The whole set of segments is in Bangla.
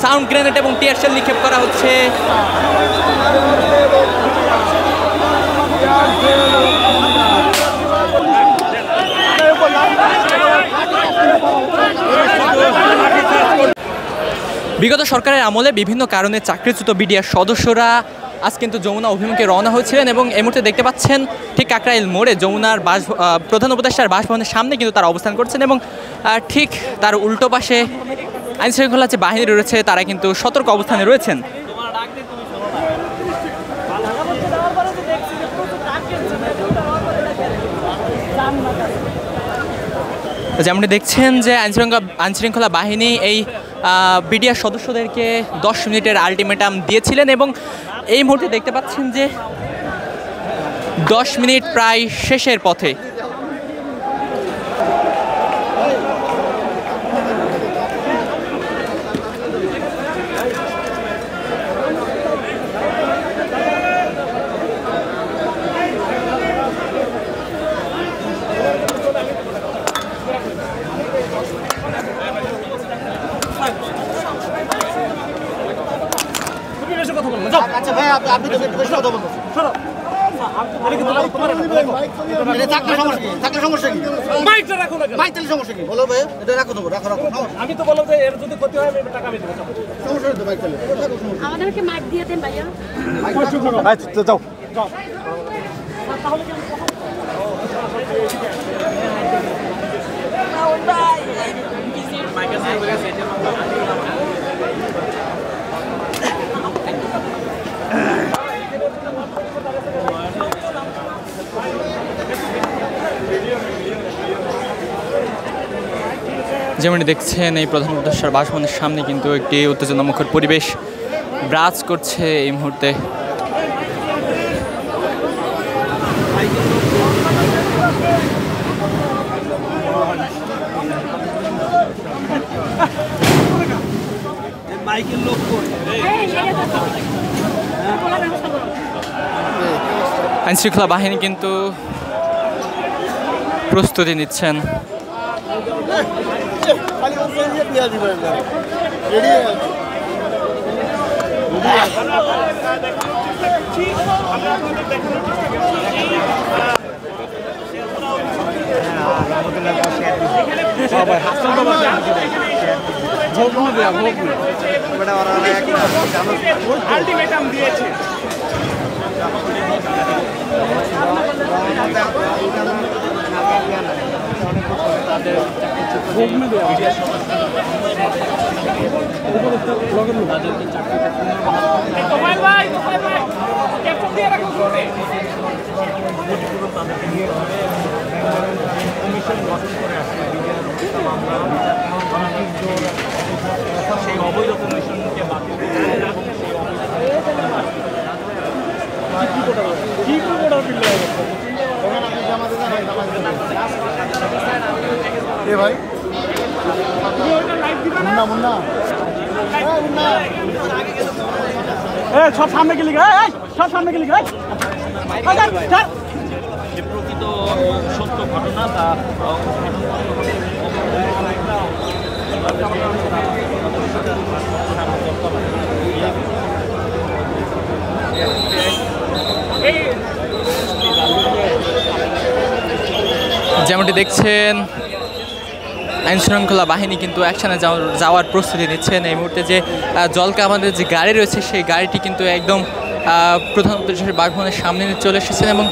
সাউন্ড গ্রেনেড এবং টিয়ার শেল নিক্ষেপ করা হচ্ছে। বিগত সরকারের আমলে বিভিন্ন কারণে চাকরিচ্যুত বিডিআর সদস্যরা আজ কিন্তু যমুনা অভিমুখে রওনা হয়েছিলেন এবং এই মুহূর্তে দেখতে পাচ্ছেন ঠিক কাকরাইল মোড়ে যমুনার প্রধান উপদেষ্টার বাসভবনের সামনে কিন্তু তারা অবস্থান করছেন এবং ঠিক তার উল্টো পাশে আইনশৃঙ্খলা যে বাহিনী রয়েছে তারা কিন্তু সতর্ক অবস্থানে রয়েছেন। যেমনটি দেখছেন যে আইনশৃঙ্খলা বাহিনী এই বিডিআর সদস্যদেরকে 10 মিনিটের আলটিমেটাম দিয়েছিলেন এবং এই মুহূর্তে দেখতে পাচ্ছেন যে 10 মিনিট প্রায় শেষের পথে। আচ্ছা ভাই আপনি তো বেশি কথা বলছেন শোনো সমস্যা কি মাইকটা রাখো না মাইকটা সমস্যা কি বলো ভাই এটা রাখো তো রাখো আমি তো বললাম যে এর যদি ক্ষতি হয় আমি টাকা আমি দেব সমস্যা নেই তো মাইক চলে আমাদেরকে মাইক দিয়ে দেন ভাইয়া আচ্ছা যাও তাহলে কি মাইক আছে যেমনটি দেখছেন এই প্রধান উপদেষ্টার বাসভবনের সামনে কিন্তু একটি উত্তেজনামুখর পরিবেশ বিরাজ করছে এই মুহূর্তে। আইনশৃঙ্খলা বাহিনী কিন্তু প্রস্তুতি নিচ্ছেন। আলটিমেটাম দিয়েছে সেই অবৈধ কমিশনকে বাতিল ভাই মুন্না সব সামনে গেলি সব সামনে গেলি যে প্রকৃত সত্য ঘটনা তা যেমনটি দেখছেন আইনশৃঙ্খলা বাহিনী কিন্তু অ্যাকশনে যাওয়ার প্রস্তুতি নিচ্ছেন। এই মুহূর্তে যে জলকা আমাদের যে গাড়ি রয়েছে সেই গাড়িটি কিন্তু একদম প্রধান উপদেষ্টার বাসভবনের সামনে চলে এসেছেন এবং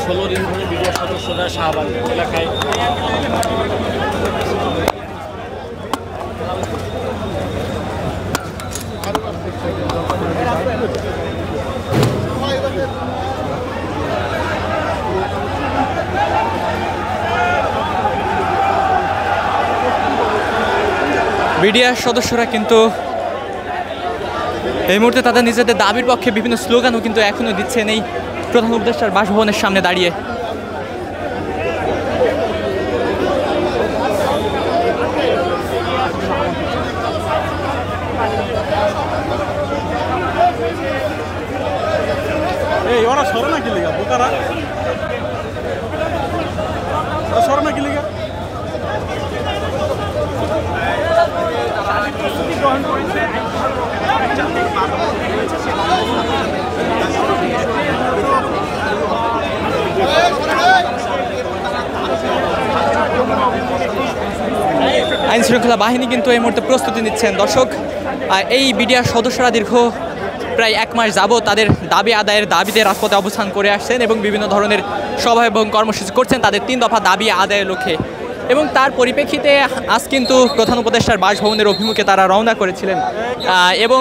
ষোলো দিন ধরে বিডিআর সদস্যরা শাহবাগ এলাকায় বিডিআর সদস্যরা কিন্তু এই মুহূর্তে তাদের নিজেদের দাবির পক্ষে বিভিন্ন স্লোগানও কিন্তু এখনও দিচ্ছেন এই প্রধান উপদেষ্টার বাসভবনের সামনে দাঁড়িয়ে। ওরা সরে না কি লিগা বোকারা সরে না কি লিগা আইন শৃঙ্খলা বাহিনী কিন্তু এই মুহূর্তে প্রস্তুতি নিচ্ছেন। দর্শক, এই বিডিআর সদস্যরা দীর্ঘ প্রায় 1 মাস যাবত তাদের দাবি আদায়ের দাবিতে রাজপথে অবস্থান করে আসছেন এবং বিভিন্ন ধরনের সভা এবং কর্মসূচি করছেন তাদের 3 দফা দাবি আদায়ের লক্ষ্যে। এবং তার পরিপ্রেক্ষিতে আজ কিন্তু প্রধান উপদেষ্টার বাসভবনের অভিমুখে তারা রওনা করেছিলেন এবং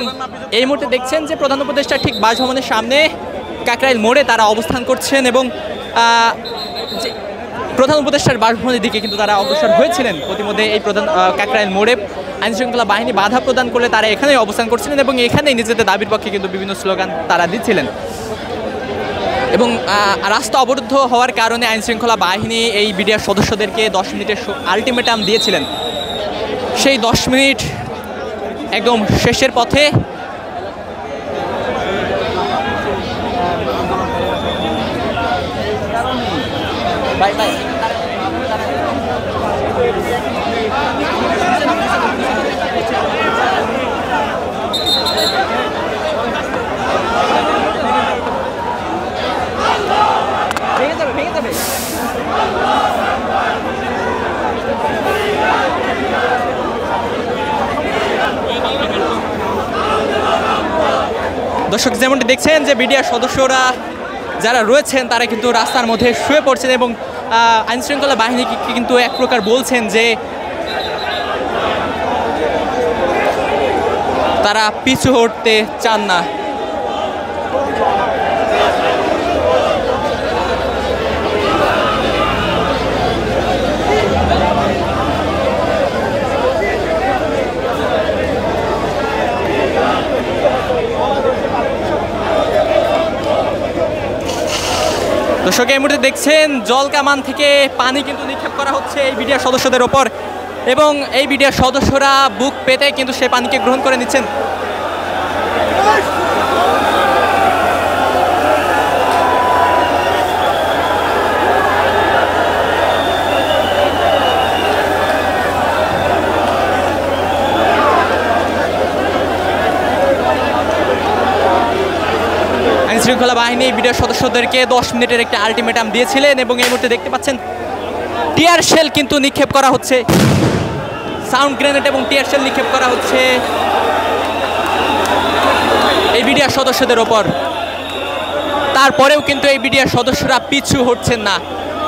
এই মুহূর্তে দেখছেন যে প্রধান উপদেষ্টা ঠিক বাসভবনের সামনে কাকরাইল মোড়ে তারা অবস্থান করছেন এবং প্রধান উপদেষ্টার বাসভবনের দিকে কিন্তু তারা অগ্রসর হয়েছিলেন। প্রতিমধ্যে এই প্রধান কাকরাইল মোড়ে আইনশৃঙ্খলা বাহিনী বাধা প্রদান করলে তারা এখানেই অবস্থান করছিলেন এবং এখানেই নিজেদের দাবির পক্ষে কিন্তু বিভিন্ন স্লোগান তারা দিচ্ছিলেন এবং রাস্তা অবরুদ্ধ হওয়ার কারণে আইনশৃঙ্খলা বাহিনী এই বিডিআর সদস্যদেরকে 10 মিনিটের আলটিমেটাম দিয়েছিলেন। সেই 10 মিনিট একদম শেষের পথে বাই বাই ভেঙে যাবে দর্শক, যেমনটি দেখছেন যে বিডিআর সদস্যরা যারা রয়েছেন তারা কিন্তু রাস্তার মধ্যে শুয়ে পড়ছেন এবং আইনশৃঙ্খলা বাহিনীকে কিন্তু এক প্রকার বলছেন যে তারা পিছু হটতে চান না। দর্শক, এই মুহূর্তে দেখছেন জল কামান থেকে পানি কিন্তু নিক্ষেপ করা হচ্ছে এই বিডিআর সদস্যদের ওপর এবং এই বিডিআর সদস্যরা বুক পেতে কিন্তু সেই পানিকে গ্রহণ করে নিচ্ছেন। আইনশৃঙ্খলা বাহিনী বিডিআর সদস্যদেরকে 10 মিনিটের একটা আলটিমেটাম দিয়েছিলেন এবং এই মুহূর্তে দেখতে পাচ্ছেন টিয়ার শেল কিন্তু নিক্ষেপ করা হচ্ছে, সাউন্ড গ্রেনেড এবং টিয়ার শেল নিক্ষেপ করা হচ্ছে এই বিডিআর সদস্যদের ওপর। তারপরেও কিন্তু এই বিডিআর সদস্যরা পিছু হটছেন না,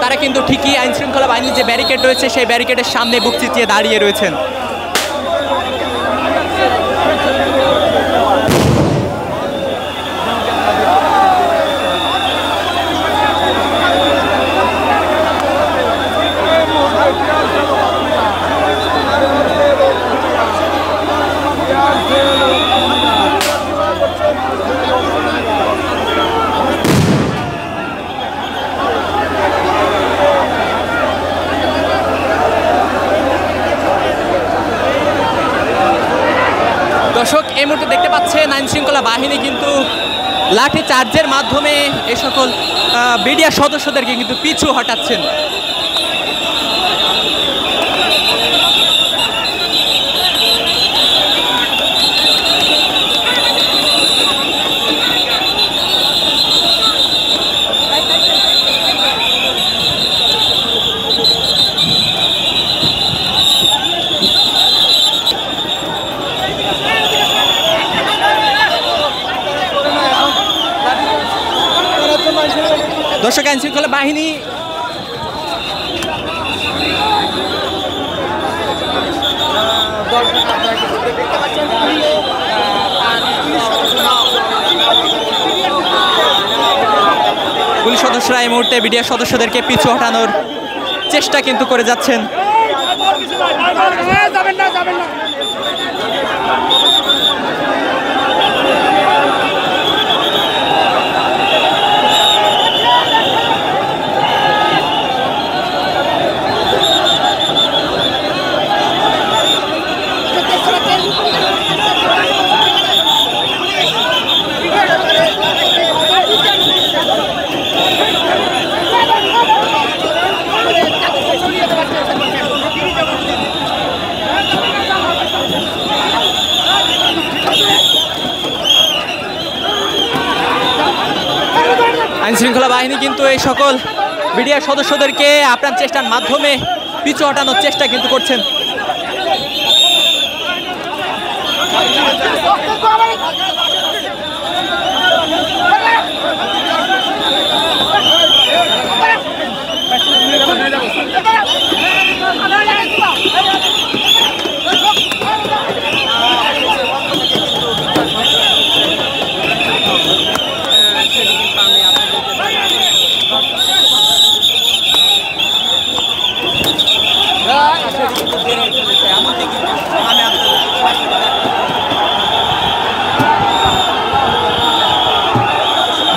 তারা কিন্তু ঠিকই আইনশৃঙ্খলা বাহিনীর যে ব্যারিকেড রয়েছে সেই ব্যারিকেডের সামনে বুক চিতিয়ে দাঁড়িয়ে রয়েছেন। দর্শক, এই মুহূর্তে দেখতে পাচ্ছেন আইনশৃঙ্খলা বাহিনী কিন্তু লাঠি চার্জের মাধ্যমে এই সকল বিডিআর সদস্যদেরকে কিন্তু পিছু হটাচ্ছেন। দর্শক, আইনশৃঙ্খলা বাহিনী পুলিশ সদস্যরা এই মুহূর্তে বিডিআর সদস্যদেরকে পিছু হটানোর চেষ্টা কিন্তু করে যাচ্ছেন। আইন শৃঙ্খলা বাহিনী কিন্তু এই সকল বিডিআর সদস্যদেরকে আপ্রাণ চেষ্টার মাধ্যমে পিছু হটানোর চেষ্টা কিন্তু করছেন।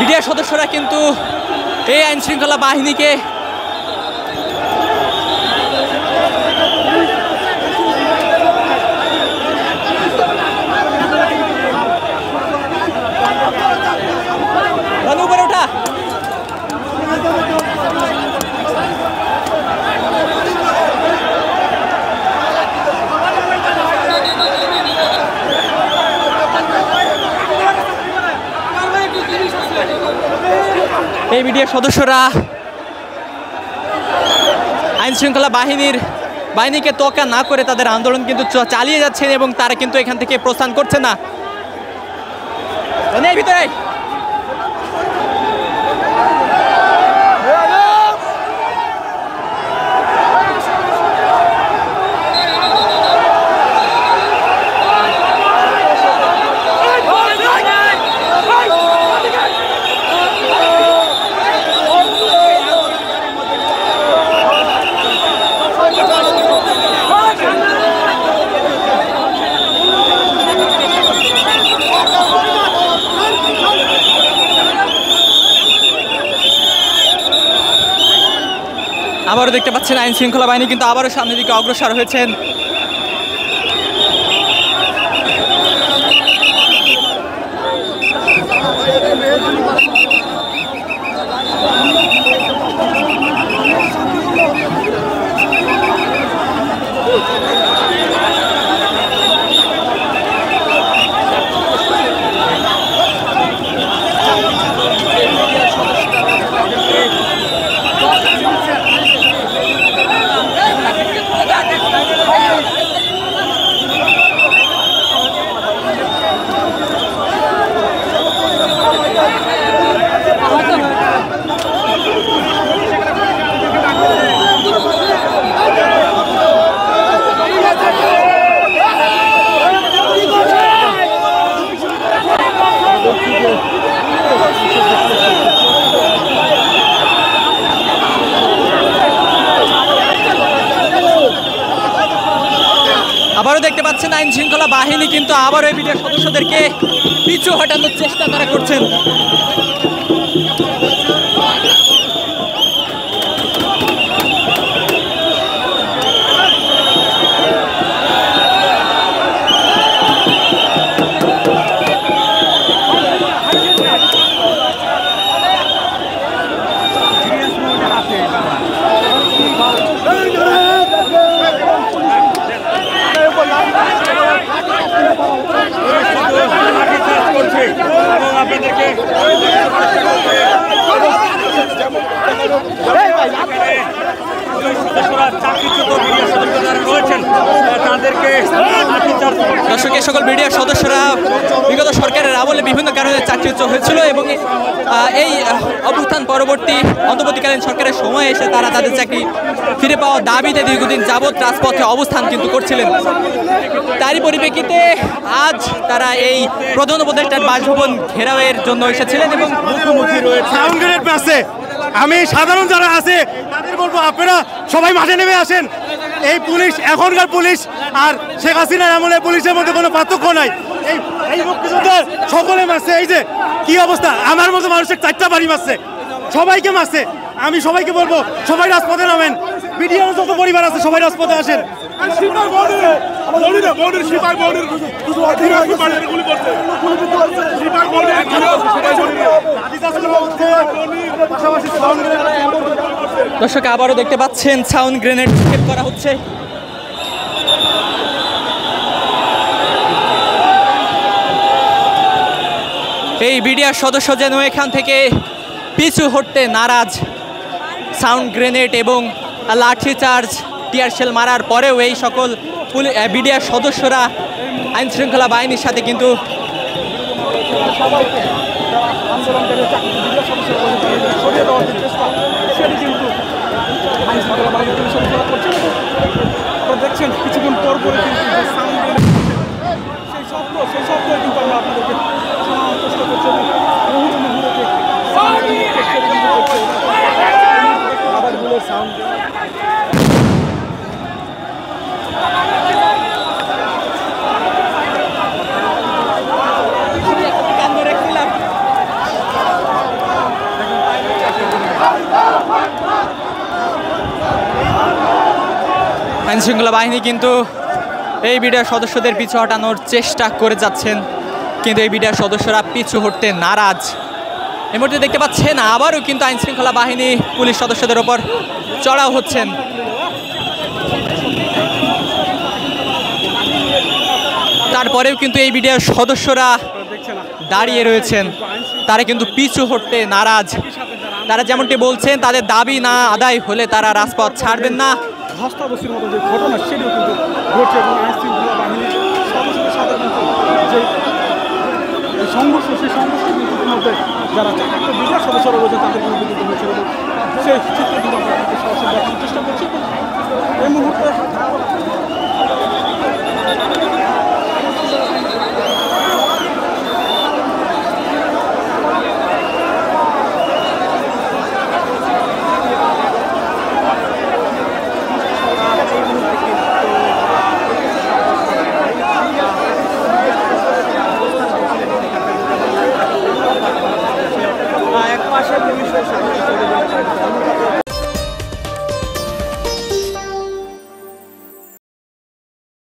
বিডিআর সদস্যরা কিন্তু এই আইন শৃঙ্খলা বাহিনীকে উপরে ওঠা এই বিডিআর সদস্যরা আইন শৃঙ্খলা বাহিনীকে তোয়াক্কা না করে তাদের আন্দোলন কিন্তু চালিয়ে যাচ্ছেন এবং তারা কিন্তু এখান থেকে প্রস্থান করছে না। ভিতরে আবারও দেখতে পাচ্ছেন আইন শৃঙ্খলা বাহিনী কিন্তু আবারও সামনের দিকে অগ্রসর হয়েছেন। আবারও দেখতে পাচ্ছেন আইন শৃঙ্খলা বাহিনী কিন্তু আবারও এই বিডিআর সদস্যদেরকে পিছু হটানোর চেষ্টা তারা করছেন। দর্শক, এই সকল বিডিআর সদস্যরা বিগত সরকারের আমলে বিভিন্ন কারণে চাকরিচ্যুত হয়েছিল এবং এই অভ্যুত্থান পরবর্তী অন্তর্বর্তীকালীন সরকারের সময় এসে তারা তাদের চাকরি ফিরে পাওয়ার দাবিতে দীর্ঘদিন যাবৎ রাজপথে অবস্থান কিন্তু করছিলেন। তারই পরিপ্রেক্ষিতে আজ তারা এই প্রধান উপদেষ্টার বাসভবন ঘেরাওয়ের জন্য এসেছিলেন এবং মুখোমুখি রয়েছে। আমি সাধারণ যারা আছে তাদের বলবো, আপনারা সবাই মাঠে নেমে আসেন। এই পুলিশ, এখনকার পুলিশ আর শেখ হাসিনার আমলে পুলিশের মধ্যে কোনো পার্থক্য নাই। এই মুক্তিযোদ্ধার সকলে মারছে। এই যে কি অবস্থা, আমার মতো মানুষের 4টা বাড়ি মারছে, সবাইকে মারছে। আমি সবাইকে বলবো, সবাই রাজপথে নামেন। বিডিআর যত পরিবার আছে সবাই রাজপথে আসেন। দর্শক, আবারও দেখতে পাচ্ছেন সাউন্ড গ্রেনেড নিক্ষেপ করা হচ্ছে। এই বিডিআর সদস্য যেন এখান থেকে পিছু হটতে নারাজ। সাউন্ড গ্রেনেড এবং লাঠিচার্জ টিয়ারশেল মারার পরেও এই সকল বিডিআর সদস্যরা আইন শৃঙ্খলা বাহিনীর সাথে কিন্তু আন্দোলনকারী সরিয়ে দেওয়ার যে চেষ্টা সেটি কিন্তু আইন শৃঙ্খলা বাহিনী পরিচালনা করছে। আপনারা দেখছেন কিছুক্ষণ পর পরে কিন্তু যে সাউন্ড সেই শব্দ কিন্তু আমরা আপনাদেরকে শোনানোর চেষ্টা করছি। আবারগুলোর সাউন্ড আইন শৃঙ্খলা বাহিনী কিন্তু এই বিডিআর সদস্যদের পিছু হটানোর চেষ্টা করে যাচ্ছেন, কিন্তু এই বিডিআর সদস্যরা পিছু হটতে নারাজ। এই মুহূর্তে দেখতে পাচ্ছেন আবারও কিন্তু আইন শৃঙ্খলা বাহিনী পুলিশ সদস্যদের ওপর চড়াও হচ্ছেন। তারপরেও কিন্তু এই বিডিআর সদস্যরা দাঁড়িয়ে রয়েছেন, তারা কিন্তু পিছু হটতে নারাজ। তারা যেমনটি বলছেন তাদের দাবি না আদায় হলে তারা রাজপথ ছাড়বেন না। ধস্তাধস্তির মতো যে ঘটনা সেটিও কিন্তু ঘটছে এবং আইন শৃঙ্খলা বাহিনীর সদস্যদের সাথে কিন্তু যে সংঘর্ষ সেই সংঘর্ষের কিন্তু মধ্যে যারা চাকরিতে বিডিআর সদস্যরা রয়েছে তাদের কিন্তু বিদ্যুৎ হয়েছিল। সেই চিত্র কিন্তু আমরা সরাসরি দেখানোর চেষ্টা করছি। এই মুহূর্তে